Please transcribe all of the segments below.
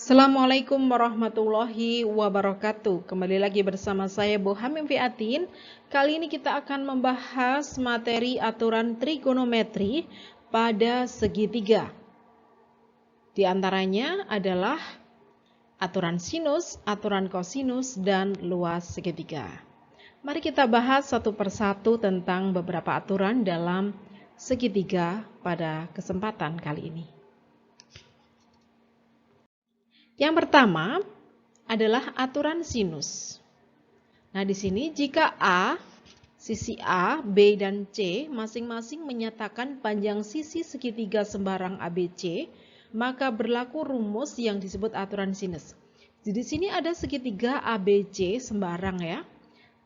Assalamualaikum warahmatullahi wabarakatuh. Kembali lagi bersama saya Bu Hamim Fiatin. Kali ini kita akan membahas materi aturan trigonometri pada segitiga. Di antaranya adalah aturan sinus, aturan kosinus, dan luas segitiga. Mari kita bahas satu persatu tentang beberapa aturan dalam segitiga pada kesempatan kali ini. Yang pertama adalah aturan sinus. Nah, di sini jika sisi A, B, dan C masing-masing menyatakan panjang sisi segitiga sembarang ABC, maka berlaku rumus yang disebut aturan sinus. Jadi di sini ada segitiga ABC sembarang ya.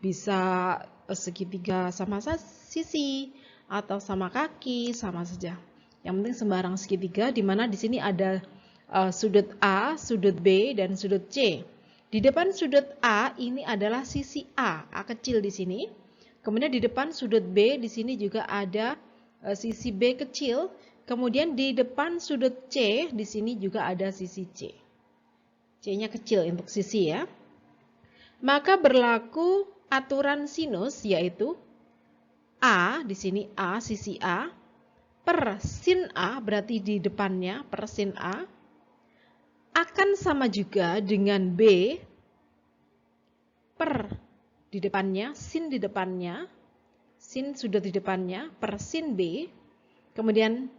Bisa segitiga sama sisi atau sama kaki, sama saja. Yang penting sembarang segitiga, di mana di sini ada sudut A, sudut B, dan sudut C. Di depan sudut A ini adalah sisi A kecil di sini. Kemudian di depan sudut B di sini juga ada sisi B kecil. Kemudian di depan sudut C di sini juga ada sisi C. C-nya kecil untuk sisi ya. Maka berlaku aturan sinus, yaitu A di sini A, sisi A per sin A, berarti di depannya per sin A, akan sama juga dengan B per di depannya, sin di depannya, sin sudut di depannya per sin B, kemudian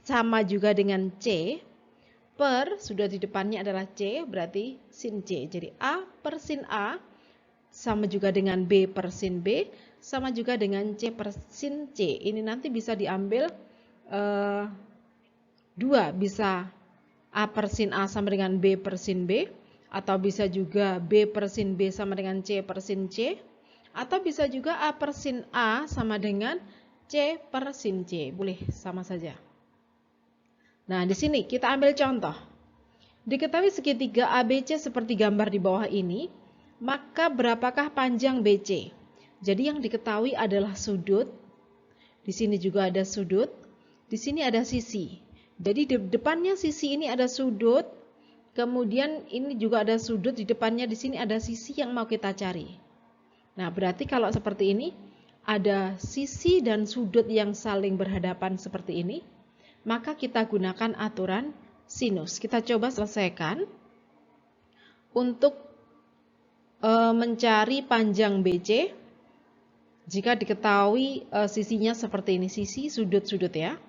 sama juga dengan C per sudut di depannya adalah C, berarti sin C. Jadi A per sin A sama juga dengan B per sin B, sama juga dengan C per sin C. Ini nanti bisa diambil dua, bisa A per sin A sama dengan B per sin B, atau bisa juga B per sin B sama dengan C per sin C, atau bisa juga A per sin A sama dengan C per sin C. Boleh sama saja. Nah, di sini kita ambil contoh. Diketahui segitiga ABC seperti gambar di bawah ini, maka berapakah panjang BC? Jadi yang diketahui adalah sudut. Di sini juga ada sudut. Di sini ada sisi. Jadi di depannya sisi ini ada sudut, kemudian ini juga ada sudut, di depannya di sini ada sisi yang mau kita cari. Nah, berarti kalau seperti ini, ada sisi dan sudut yang saling berhadapan seperti ini, maka kita gunakan aturan sinus. Kita coba selesaikan untuk mencari panjang BC. Jika diketahui sisinya seperti ini, sisi, sudut, sudut ya.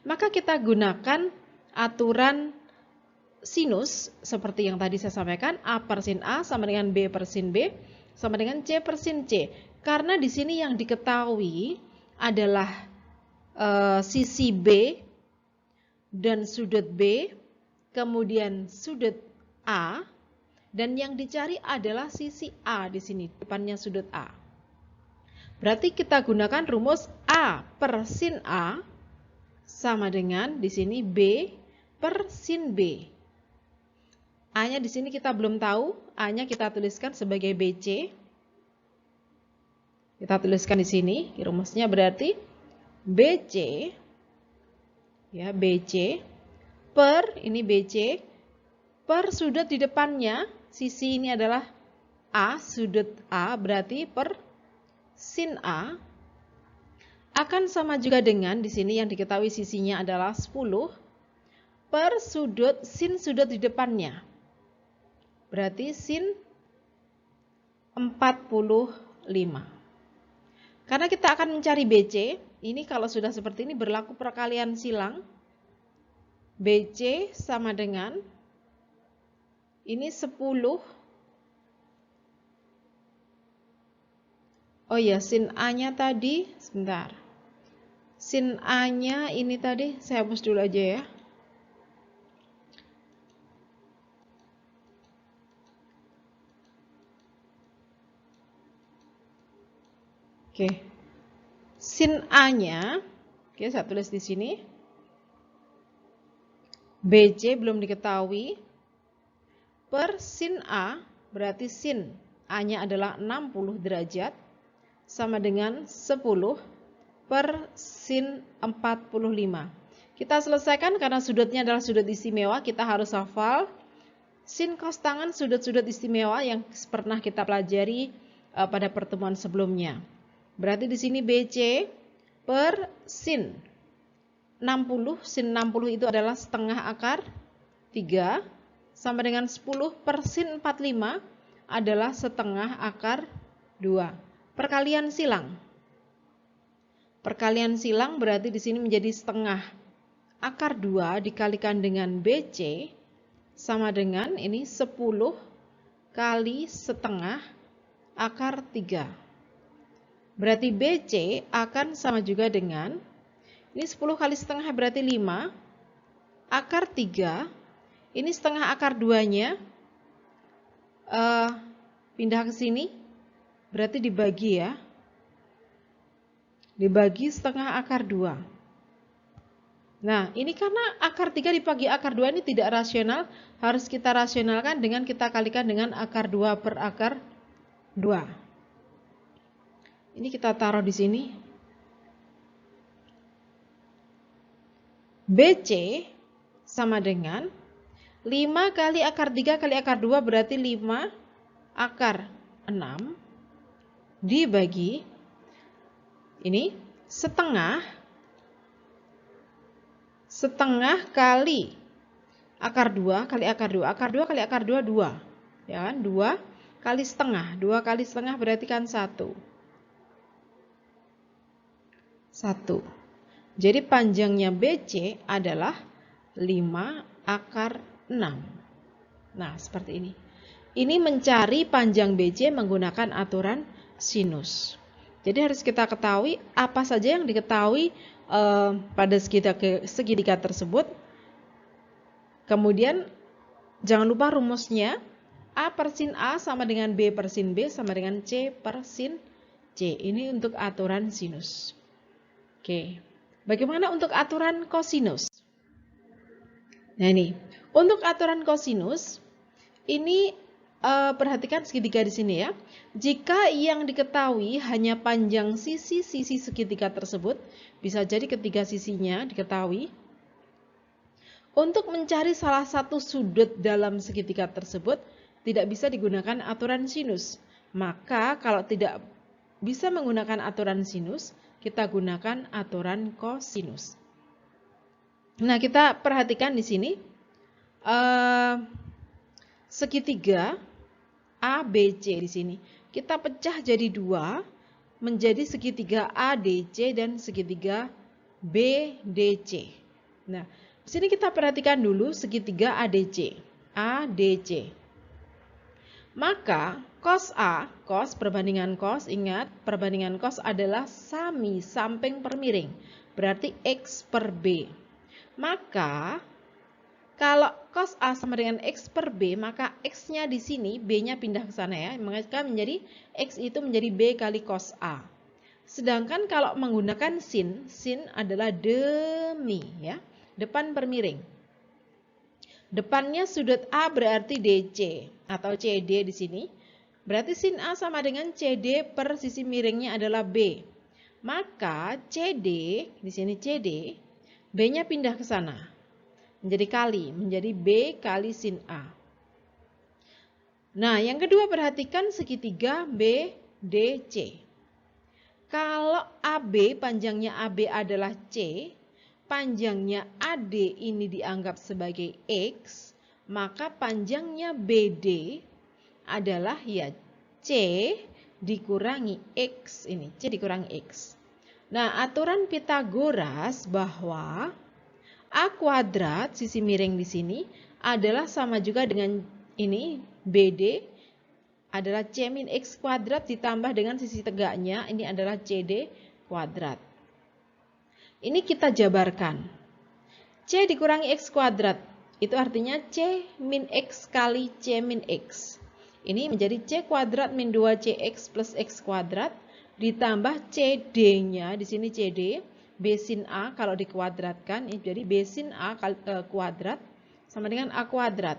Maka kita gunakan aturan sinus seperti yang tadi saya sampaikan, A per sin A sama dengan B per sin B sama dengan C per sin C. Karena di sini yang diketahui adalah sisi B dan sudut B, kemudian sudut A, dan yang dicari adalah sisi A di sini, depannya sudut A. Berarti kita gunakan rumus A per sin A sama dengan di sini B per sin B. A-nya di sini kita belum tahu, A-nya kita tuliskan sebagai BC. Kita tuliskan di sini, rumusnya berarti BC ya, BC per ini BC per sudut di depannya, sisi ini adalah A, sudut A, berarti per sin A akan sama juga dengan di sini yang diketahui sisinya adalah 10 per sudut sin sudut di depannya. Berarti sin 45. Karena kita akan mencari BC, ini kalau sudah seperti ini berlaku perkalian silang. BC sama dengan ini 10. Oh ya, sin A-nya tadi sebentar. Sin A-nya ini tadi saya hapus dulu aja ya. Oke. Sin A-nya, oke, saya tulis di sini. BC belum diketahui. Per sin A, berarti sin A-nya adalah 60 derajat sama dengan 10 per sin 45. Kita selesaikan karena sudutnya adalah sudut istimewa, kita harus hafal sin cos tangen sudut-sudut istimewa yang pernah kita pelajari pada pertemuan sebelumnya. Berarti di sini BC per sin 60, sin 60 itu adalah setengah akar 3, sama dengan 10 per sin 45 adalah setengah akar 2. Perkalian silang. Perkalian silang berarti di sini menjadi setengah akar 2 dikalikan dengan BC sama dengan ini 10 kali setengah akar 3. Berarti BC akan sama juga dengan ini 10 kali setengah berarti 5 akar 3. Ini setengah akar 2-nya pindah ke sini. Berarti dibagi ya. Dibagi setengah akar 2. Nah, ini karena akar 3 dibagi akar 2 ini tidak rasional. Harus kita rasionalkan dengan kita kalikan dengan akar 2 per akar 2. Ini kita taruh di sini. BC sama dengan 5 kali akar 3 kali akar 2 berarti 5 akar 6 dibagi ini setengah kali akar 2 kali akar 2. Akar 2 kali akar 2 2. Ya kan? 2 kali setengah. 2 kali setengah berarti kan 1. 1. Jadi panjangnya BC adalah 5 akar 6. Nah, seperti ini. Ini mencari panjang BC menggunakan aturan sinus. Jadi harus kita ketahui apa saja yang diketahui pada segitiga tersebut. Kemudian jangan lupa rumusnya A per sin A sama dengan B per sin B sama dengan C per sin C. Ini untuk aturan sinus. Oke. Bagaimana untuk aturan kosinus? Nah ini, untuk aturan kosinus ini perhatikan segitiga di sini ya. Jika yang diketahui hanya panjang sisi-sisi segitiga tersebut, bisa jadi ketiga sisinya diketahui. Untuk mencari salah satu sudut dalam segitiga tersebut, tidak bisa digunakan aturan sinus. Maka kalau tidak bisa menggunakan aturan sinus, kita gunakan aturan kosinus. Nah, kita perhatikan di sini segitiga ABC di sini. Kita pecah jadi 2 menjadi segitiga ADC dan segitiga BDC. Nah, di sini kita perhatikan dulu segitiga ADC. ADC. Maka cos A, cos perbandingan cos, ingat perbandingan cos adalah sami samping per miring. Berarti X per B. Maka kalau cos A sama dengan X per B, maka X-nya di sini, B-nya pindah ke sana ya. Maka menjadi X itu menjadi B kali cos A. Sedangkan kalau menggunakan sin adalah demi ya, depan per miring. Depannya sudut A berarti DC atau CD di sini. Berarti sin A sama dengan CD per sisi miringnya adalah B. Maka CD, di sini CD, B-nya pindah ke sana. Menjadi kali, menjadi B kali sin A. Nah, yang kedua perhatikan segitiga BDC. Kalau AB, panjangnya AB adalah C, panjangnya AD ini dianggap sebagai X, maka panjangnya BD adalah ya C dikurangi X ini, C dikurangi X. Nah, aturan Pitagoras bahwa A kuadrat sisi miring di sini adalah sama juga dengan ini BD adalah C min X kuadrat ditambah dengan sisi tegaknya ini adalah CD kuadrat. Ini kita jabarkan. C dikurangi X kuadrat. Itu artinya C min X kali C min X. Ini menjadi C kuadrat min 2CX plus X kuadrat. Ditambah CD-nya, di sini CD. B sin A kalau dikuadratkan. Ini jadi B sin A kuadrat sama dengan A kuadrat.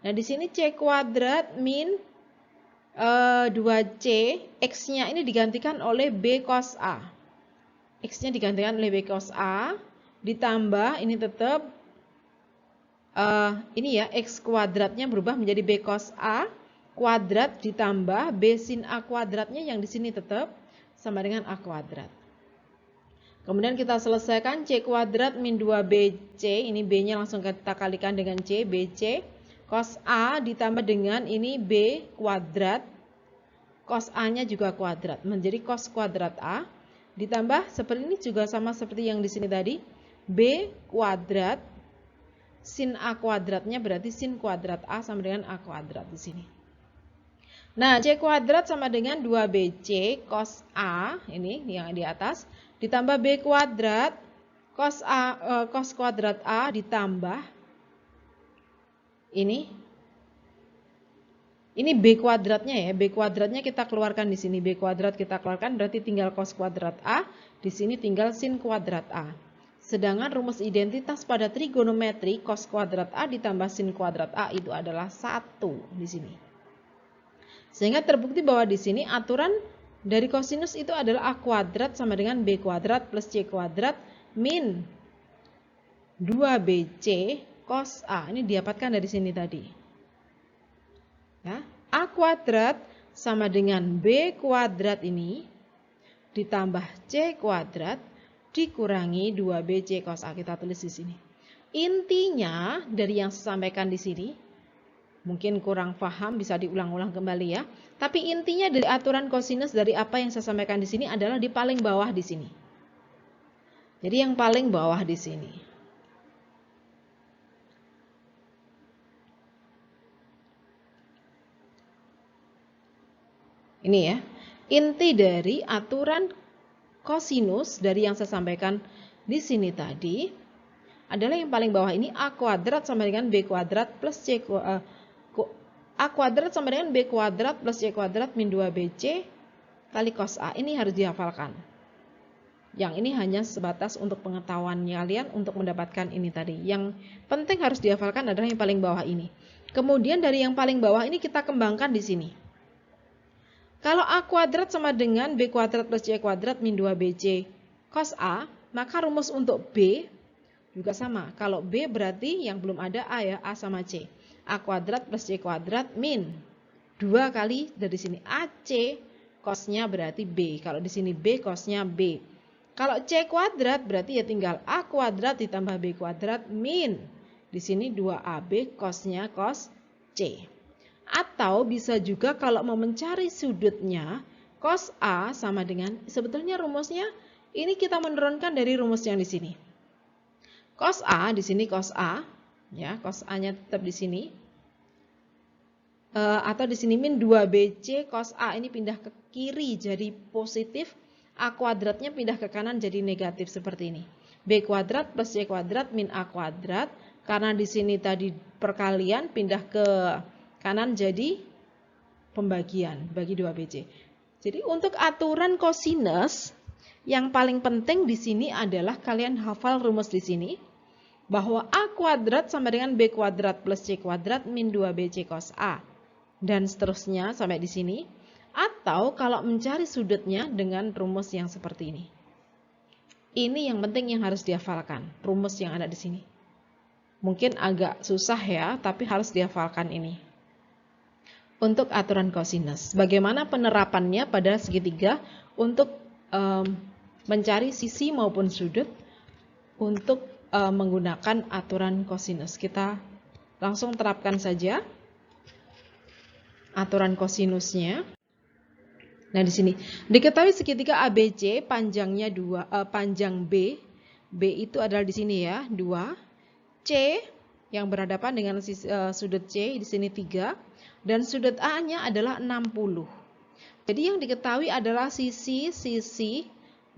Nah di sini C kuadrat min 2C. X-nya ini digantikan oleh B cos A. X-nya digantikan oleh B cos A, ditambah ini tetap ini ya, X kuadratnya berubah menjadi B cos A kuadrat ditambah B sin A kuadratnya yang di sini tetap sama dengan A kuadrat. Kemudian kita selesaikan C kuadrat min 2BC, ini B-nya langsung kita kalikan dengan C, BC, cos A ditambah dengan ini B kuadrat, cos A-nya juga kuadrat, menjadi cos kuadrat A, ditambah seperti ini juga sama seperti yang di sini tadi, B kuadrat, sin A kuadratnya berarti sin kuadrat A sama dengan A kuadrat di sini. Nah, C kuadrat sama dengan 2BC cos A, ini yang di atas, ditambah B kuadrat cos kuadrat A ditambah ini B kuadratnya ya. B kuadratnya kita keluarkan di sini. B kuadrat kita keluarkan berarti tinggal cos kuadrat A, di sini tinggal sin kuadrat A. Sedangkan rumus identitas pada trigonometri cos kuadrat A ditambah sin kuadrat A itu adalah 1 di sini. Sehingga terbukti bahwa di sini aturan dari kosinus itu adalah A kuadrat sama dengan B kuadrat plus C kuadrat min 2BC cos A. Ini didapatkan dari sini tadi. Ya, A kuadrat sama dengan B kuadrat ini ditambah C kuadrat dikurangi 2BC cos A. Kita tulis di sini. Intinya dari yang saya sampaikan di sini, mungkin kurang paham, bisa diulang-ulang kembali ya. Tapi intinya dari aturan kosinus dari apa yang saya sampaikan di sini adalah di paling bawah di sini. Jadi yang paling bawah di sini. Ini ya. Inti dari aturan kosinus dari yang saya sampaikan di sini tadi adalah yang paling bawah ini A kuadrat sama dengan B kuadrat plus C kuadrat. A kuadrat sama dengan B kuadrat plus C kuadrat min 2BC kali cos A. Ini harus dihafalkan. Yang ini hanya sebatas untuk pengetahuan kalian untuk mendapatkan ini tadi. Yang penting harus dihafalkan adalah yang paling bawah ini. Kemudian dari yang paling bawah ini kita kembangkan di sini. Kalau A kuadrat sama dengan B kuadrat plus C kuadrat min 2BC cos A, maka rumus untuk B juga sama. Kalau B berarti yang belum ada A ya, A sama C. A kuadrat plus C kuadrat min 2 kali dari sini AC cosnya berarti B. Kalau di sini B cosnya B. Kalau C kuadrat berarti ya tinggal A kuadrat ditambah B kuadrat min di sini 2AB cosnya cos C. Atau bisa juga kalau mau mencari sudutnya cos A sama dengan, sebetulnya rumusnya ini kita menurunkan dari rumus yang di sini. Cos A di sini cos A ya, cos A-nya tetap di sini. Atau di sini min 2BC cos A ini pindah ke kiri jadi positif, A kuadratnya pindah ke kanan jadi negatif seperti ini. B kuadrat plus C kuadrat min A kuadrat, karena di sini tadi perkalian pindah ke kanan jadi pembagian bagi 2BC. Jadi untuk aturan kosinus yang paling penting di sini adalah kalian hafal rumus di sini. Bahwa A kuadrat sama dengan B kuadrat plus C kuadrat min 2BC cos A. Dan seterusnya sampai di sini. Atau kalau mencari sudutnya dengan rumus yang seperti ini. Ini yang penting yang harus dihafalkan. Rumus yang ada di sini. Mungkin agak susah ya, tapi harus dihafalkan ini. Untuk aturan kosinus. Bagaimana penerapannya pada segitiga untuk mencari sisi maupun sudut untuk menggunakan aturan kosinus. Kita langsung terapkan saja aturan kosinusnya. Nah, di sini diketahui segitiga ABC panjangnya 2, panjang B itu adalah di sini ya, 2. C yang berhadapan dengan sudut C di sini 3 dan sudut A-nya adalah 60. Jadi yang diketahui adalah sisi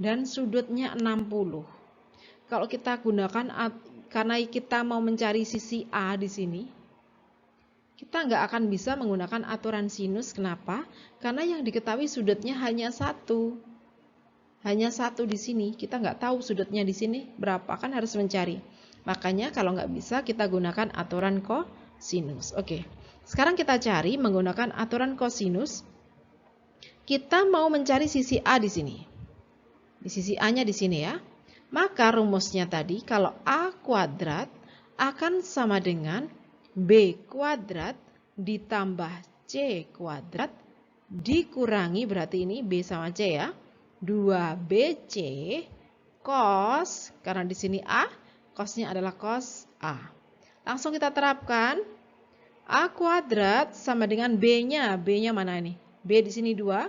dan sudutnya 60. Kalau kita gunakan, karena kita mau mencari sisi A di sini, kita nggak akan bisa menggunakan aturan sinus. Kenapa? Karena yang diketahui sudutnya hanya 1. Hanya 1 di sini. Kita nggak tahu sudutnya di sini berapa, kan harus mencari. Makanya kalau nggak bisa kita gunakan aturan kosinus. Oke. Sekarang kita cari menggunakan aturan kosinus. Kita mau mencari sisi A di sini. Di sisi A-nya di sini ya. Maka rumusnya tadi kalau A kuadrat akan sama dengan B kuadrat ditambah C kuadrat dikurangi, berarti ini B sama C ya, 2BC cos, karena di sini A, cosnya adalah cos A. Langsung kita terapkan, A kuadrat sama dengan B-nya. B-nya mana ini? B di sini 2.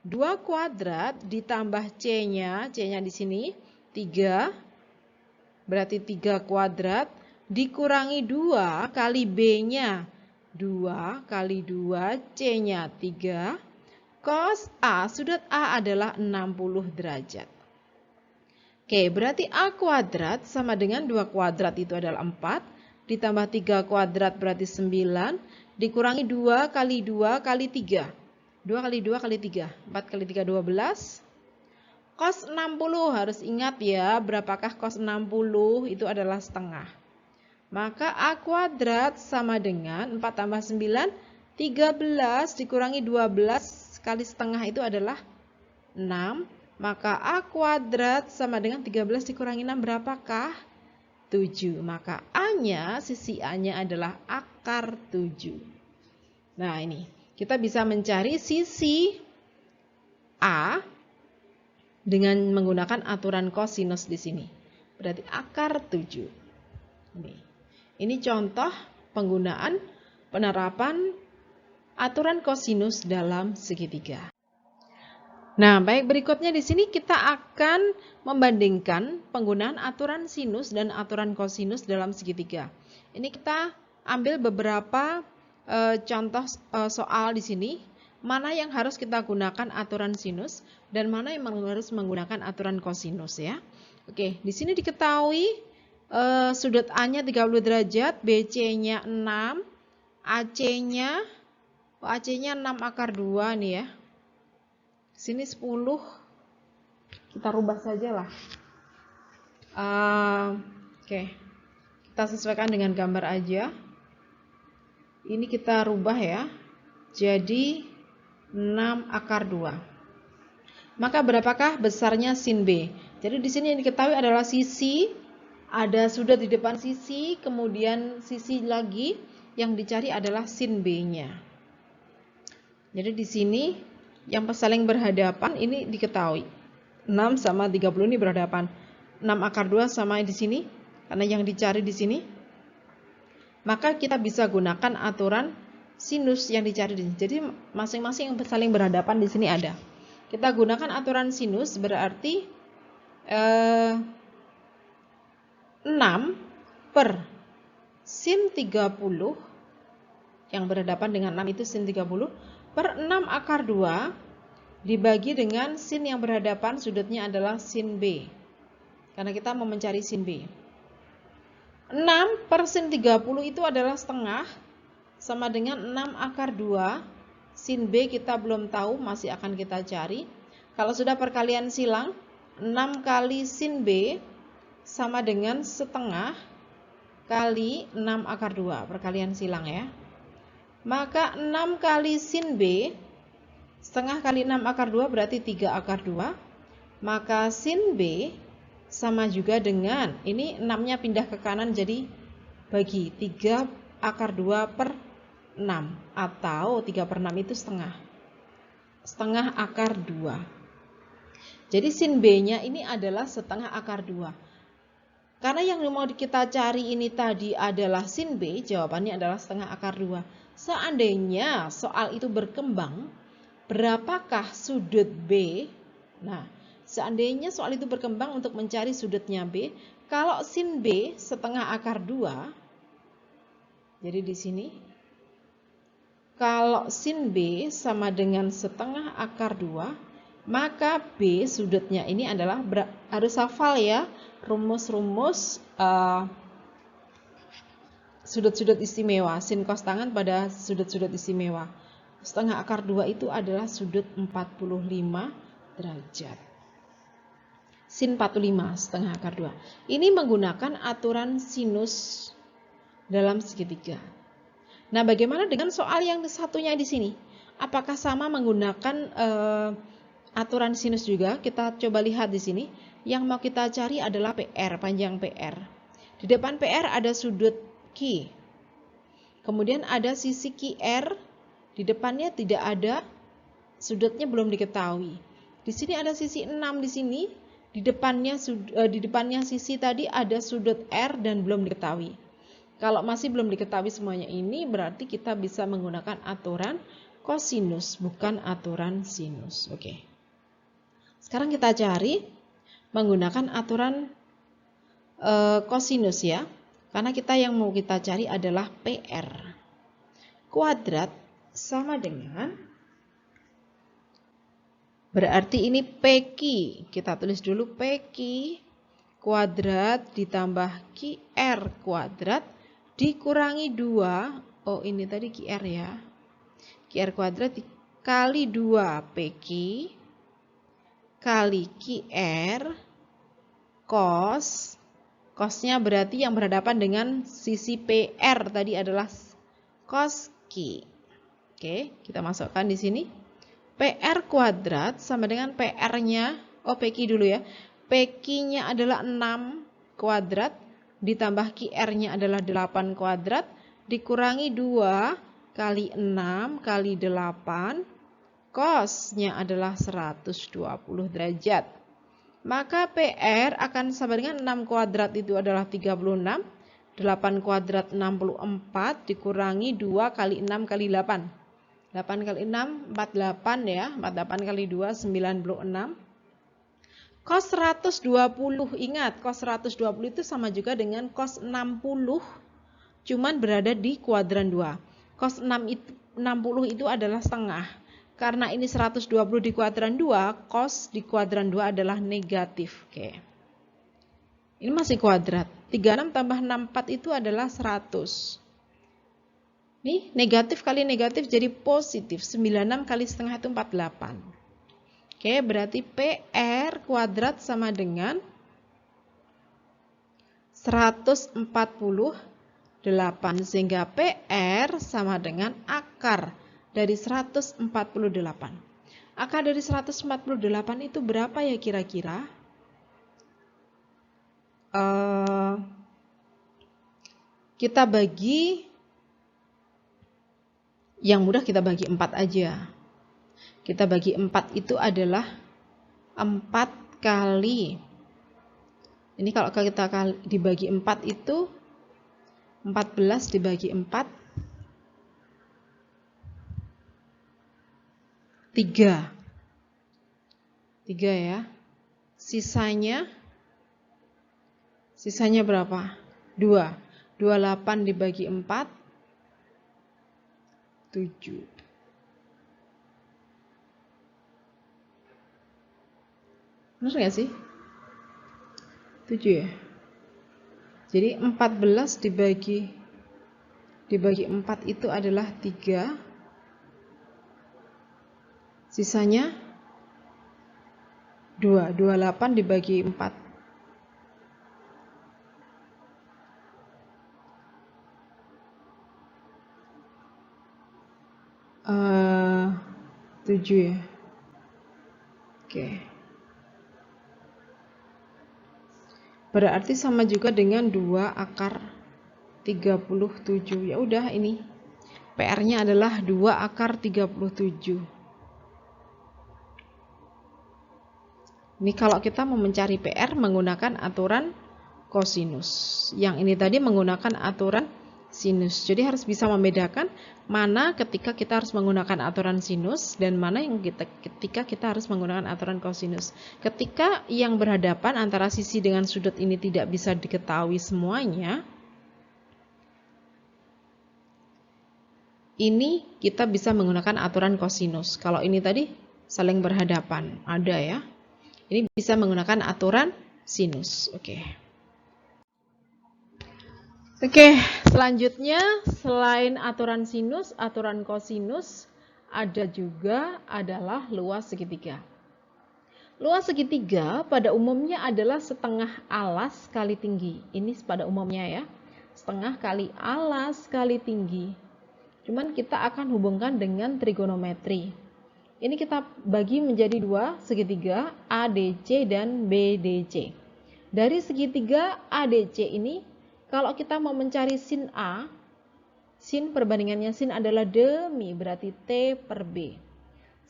2 kuadrat ditambah C-nya. C-nya di sini 3. Berarti 3 kuadrat dikurangi 2 kali B-nya. 2 kali 2, C-nya 3. Cos A, sudut A adalah 60 derajat. Oke, berarti A kuadrat sama dengan 2 kuadrat itu adalah 4. Ditambah 3 kuadrat berarti 9. Dikurangi 2 kali 2 kali 3. 2 kali 2 kali 3. 4 kali 3, 12. Cos 60, harus ingat ya, berapakah cos 60? Itu adalah setengah. Maka A kuadrat sama dengan 4 tambah 9, 13 dikurangi 12 kali setengah itu adalah 6. Maka A kuadrat sama dengan 13 dikurangi 6 berapakah? 7. Maka A-nya, sisi A-nya adalah akar 7. Nah ini, kita bisa mencari sisi A dengan menggunakan aturan kosinus di sini. Berarti akar 7. Ini contoh penggunaan penerapan aturan kosinus dalam segitiga. Nah, baik, berikutnya di sini kita akan membandingkan penggunaan aturan sinus dan aturan kosinus dalam segitiga. Ini kita ambil beberapa contoh soal di sini, mana yang harus kita gunakan aturan sinus dan mana yang harus menggunakan aturan kosinus ya. Oke, di sini diketahui sudut A-nya 30 derajat, BC-nya 6, AC-nya 6 akar 2 nih ya. Sini 10, kita rubah saja lah. Oke, kita sesuaikan dengan gambar aja. Ini kita rubah ya, jadi 6 akar 2. Maka berapakah besarnya sin B? Jadi di sini yang diketahui adalah sisi, ada sudut di depan sisi, kemudian sisi lagi yang dicari adalah sin B-nya. Jadi di sini yang saling berhadapan ini diketahui. 6 sama 30 ini berhadapan. 6 akar 2 sama di sini, karena yang dicari di sini. Maka kita bisa gunakan aturan sinus yang dicari di sini. Jadi masing-masing yang saling berhadapan di sini ada. Kita gunakan aturan sinus berarti 6 per sin 30 yang berhadapan dengan 6 itu sin 30 per 6 akar 2 dibagi dengan sin yang berhadapan, sudutnya adalah sin B. Karena kita mau mencari sin B. 6 per sin 30 itu adalah setengah, sama dengan 6 akar 2. Sin B kita belum tahu, masih akan kita cari. Kalau sudah perkalian silang, 6 kali sin B sama dengan setengah kali 6 akar 2. Perkalian silang ya. Maka 6 kali sin B, setengah kali 6 akar 2 berarti 3 akar 2. Maka sin B sama juga dengan, ini 6-nya pindah ke kanan jadi bagi 3 akar 2 per 6. Atau 3 per 6 itu setengah. Setengah akar 2. Jadi sin B-nya ini adalah setengah akar 2. Karena yang mau kita cari ini tadi adalah sin B, jawabannya adalah setengah akar 2. Seandainya soal itu berkembang, berapakah sudut B? Nah, seandainya soal itu berkembang untuk mencari sudutnya B, kalau sin B setengah akar 2, jadi di sini, kalau sin B sama dengan setengah akar 2, maka B sudutnya ini adalah, harus hafal ya, rumus-rumus sudut-sudut istimewa, sin cos tangan pada sudut-sudut istimewa. Setengah akar 2 itu adalah sudut 45 derajat. Sin 45 setengah akar 2. Ini menggunakan aturan sinus dalam segitiga. Nah, bagaimana dengan soal yang satunya di sini? Apakah sama menggunakan aturan sinus juga? Kita coba lihat di sini. Yang mau kita cari adalah PR, panjang PR. Di depan PR ada sudut Q. Kemudian ada sisi QR, di depannya tidak ada, sudutnya belum diketahui. Di sini ada sisi 6 di sini, di depannya sisi tadi ada sudut R dan belum diketahui. Kalau masih belum diketahui semuanya ini, berarti kita bisa menggunakan aturan kosinus, bukan aturan sinus. Oke. Sekarang kita cari menggunakan aturan kosinus ya. Karena yang mau kita cari adalah PR. Kuadrat sama dengan, berarti ini PQ. Kita tulis dulu PQ kuadrat ditambah QR kuadrat dikurangi 2. Oh, ini tadi QR ya. QR kuadrat dikali 2 PQ kali QR cos. Cosnya berarti yang berhadapan dengan sisi PR tadi adalah cos Q. Oke, kita masukkan di sini. PR kuadrat sama dengan PR-nya, PQ dulu ya. PQ-nya adalah 6 kuadrat, ditambah QR-nya adalah 8 kuadrat, dikurangi 2 kali 6 kali 8, cos-nya adalah 120 derajat. Maka PR akan sama dengan 6 kuadrat itu adalah 36, 8 kuadrat 64, dikurangi 2 kali 6 kali 8. 8 kali 6, 48 ya, 48 kali 2, 96. Cos 120, ingat cos 120 itu sama juga dengan cos 60, cuman berada di kuadran 2. Cos 60 itu adalah setengah. Karena ini 120 di kuadran 2, cos di kuadran 2 adalah negatif. Oke. Ini masih kuadrat. 36 tambah 64 itu adalah 100. Nih, negatif kali negatif jadi positif. 96 kali setengah itu 48. Oke, berarti PR kuadrat sama dengan 148. Sehingga PR sama dengan akar dari 148. Akar dari 148 itu berapa ya kira-kira? Kita bagi, yang mudah kita bagi 4 aja. Kita bagi 4 itu adalah 4 kali. Ini kalau kita dibagi 4 itu 14 dibagi 4. 3 ya. Sisanya berapa? 2. 28 dibagi 4 7. Benar nggak sih? 7 ya. Jadi 14 dibagi 4 itu adalah 3. Sisanya 2. 28 dibagi 4. 7 ya. Oke. Berarti sama juga dengan 2 akar 37. Ya udah, ini PR-nya adalah 2 akar 37. Ini kalau kita mau mencari PR menggunakan aturan kosinus. Yang ini tadi menggunakan aturan sinus. Jadi harus bisa membedakan mana ketika kita harus menggunakan aturan sinus dan mana yang ketika kita harus menggunakan aturan kosinus. Ketika yang berhadapan antara sisi dengan sudut ini tidak bisa diketahui semuanya, ini kita bisa menggunakan aturan kosinus. Kalau ini tadi saling berhadapan, ada ya. Ini bisa menggunakan aturan sinus. Oke, selanjutnya selain aturan sinus, aturan kosinus ada juga adalah luas segitiga. Luas segitiga pada umumnya adalah setengah alas kali tinggi. Ini pada umumnya ya, setengah kali alas kali tinggi. Cuman kita akan hubungkan dengan trigonometri. Ini kita bagi menjadi 2 segitiga ADC dan BDC. Dari segitiga ADC ini Kalau kita mau mencari sin A, sin perbandingannya sin adalah demi, berarti T per B.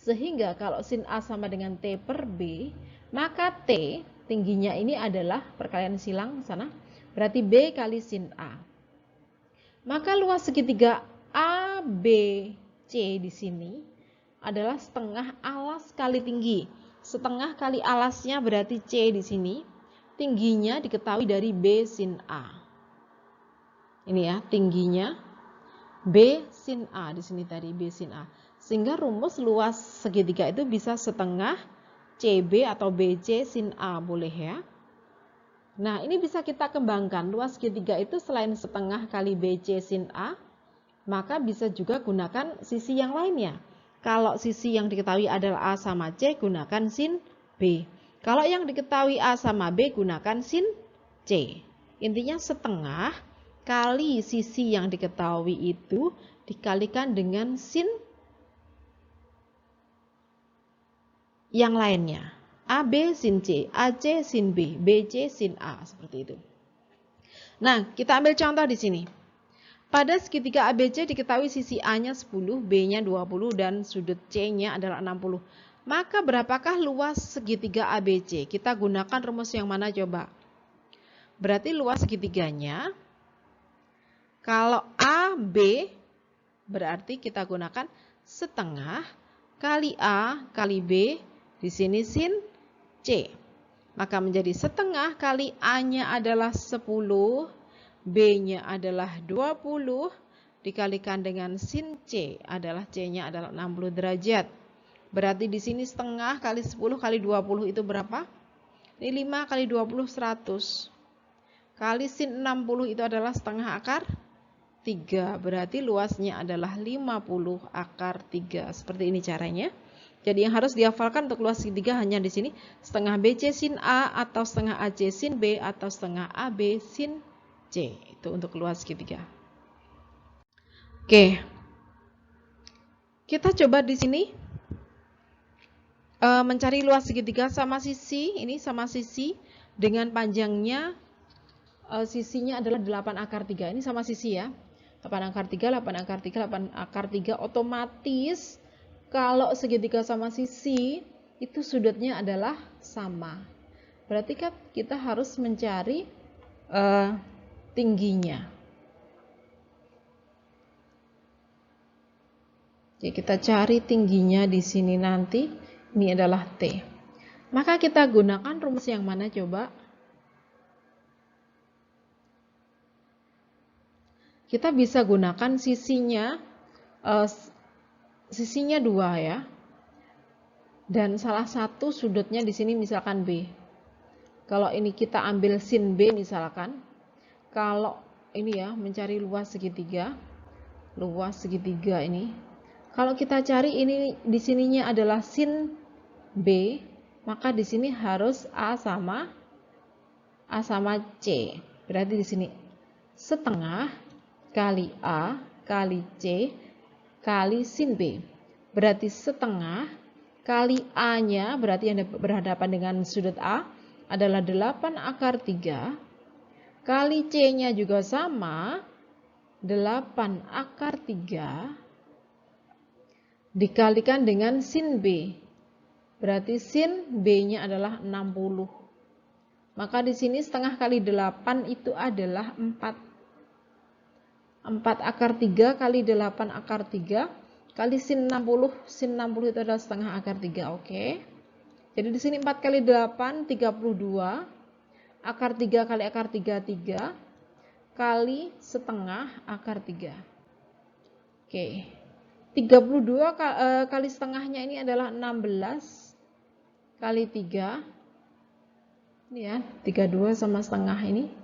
Sehingga kalau sin A sama dengan T per B, maka T tingginya ini adalah perkalian silang sana, berarti B kali sin A. Maka luas segitiga ABC di sini adalah setengah alas kali tinggi. Setengah kali alasnya berarti C di sini. Tingginya diketahui dari B sin A. Ini ya, tingginya B sin A di sini tadi B sin A. Sehingga rumus luas segitiga itu bisa setengah CB atau BC sin A, boleh ya. Nah, ini bisa kita kembangkan. Luas segitiga itu selain setengah kali BC sin A, maka bisa juga gunakan sisi yang lainnya. Kalau sisi yang diketahui adalah A sama C, gunakan sin B. Kalau yang diketahui A sama B, gunakan sin C. Intinya setengah kali sisi yang diketahui itu dikalikan dengan sin yang lainnya. AB sin C, AC sin B, BC sin A, seperti itu. Nah, kita ambil contoh di sini. Pada segitiga ABC diketahui sisi A-nya 10, B-nya 20, dan sudut C-nya adalah 60. Maka berapakah luas segitiga ABC? Kita gunakan rumus yang mana coba? Berarti luas segitiganya, kalau AB, berarti kita gunakan setengah kali A kali B, di sini sin C. Maka menjadi setengah kali A-nya adalah 10, B-nya adalah 20, dikalikan dengan sin C adalah C-nya adalah 60 derajat. Berarti di sini setengah kali 10 kali 20 itu berapa? Ini 5 kali 20, 100. Kali sin 60 itu adalah setengah akar 3. Berarti luasnya adalah 50 akar 3. Seperti ini caranya. Jadi yang harus dihafalkan untuk luas segitiga hanya di sini setengah BC sin A atau setengah AC sin B atau setengah AB sin C. Itu untuk luas segitiga. Oke. Kita coba di sini mencari luas segitiga sama sisi, ini sama sisi dengan panjangnya sisinya adalah 8 akar 3. Ini sama sisi ya. 8 akar 3, 8 akar 3, 8 akar 3. Otomatis kalau segitiga sama sisi itu sudutnya adalah sama. Berarti kan kita harus mencari tingginya. Jadi kita cari tingginya di sini nanti. Ini adalah T. Maka kita gunakan rumus yang mana coba? Kita bisa gunakan sisinya 2 ya. Dan salah satu sudutnya di sini misalkan B. Kalau ini kita ambil sin B misalkan. Kalau ini ya mencari luas segitiga. Luas segitiga ini. Kalau kita cari ini di sininya adalah sin B, maka di sini harus A sama C. Berarti di sini setengah kali A kali C kali sin B. Berarti setengah kali A-nya, berarti yang berhadapan dengan sudut A adalah 8 akar 3 kali C-nya juga sama 8 akar 3 dikalikan dengan sin B. Berarti sin B-nya adalah 60. Maka di sini setengah kali 8 itu adalah 4. 4 akar 3 kali 8 akar 3 kali sin 60. Sin 60 itu adalah setengah akar 3. Oke. Jadi di sini 4 kali 8, 32. Akar 3 kali akar 3, 3. Kali setengah akar 3. Oke. 32 kali setengahnya ini adalah 16 kali 3. Ini ya, 32 sama setengah ini.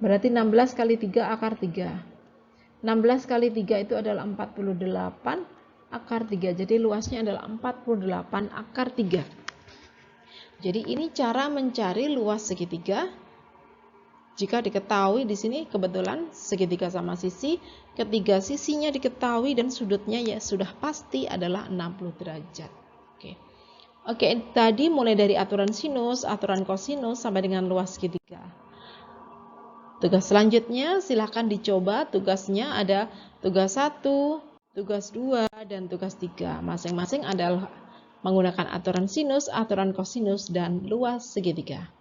Berarti 16 kali 3 akar 3. 16 kali 3 itu adalah 48 akar 3. Jadi luasnya adalah 48 akar 3. Jadi ini cara mencari luas segitiga. Jika diketahui di sini kebetulan segitiga sama sisi, ketiga sisinya diketahui dan sudutnya ya sudah pasti adalah 60 derajat. Oke, tadi mulai dari aturan sinus, aturan kosinus sampai dengan luas segitiga. Tugas selanjutnya silahkan dicoba. Tugasnya ada tugas 1, tugas 2, dan tugas 3. Masing-masing adalah menggunakan aturan sinus, aturan kosinus, dan luas segitiga.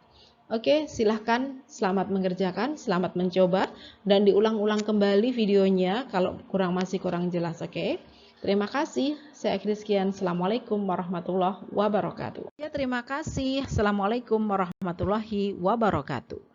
Oke, silahkan, selamat mengerjakan, selamat mencoba, dan diulang-ulang kembali videonya kalau masih kurang jelas, oke? Terima kasih, saya akhiri sekian. Assalamualaikum warahmatullahi wabarakatuh. Ya, terima kasih. Assalamualaikum warahmatullahi wabarakatuh.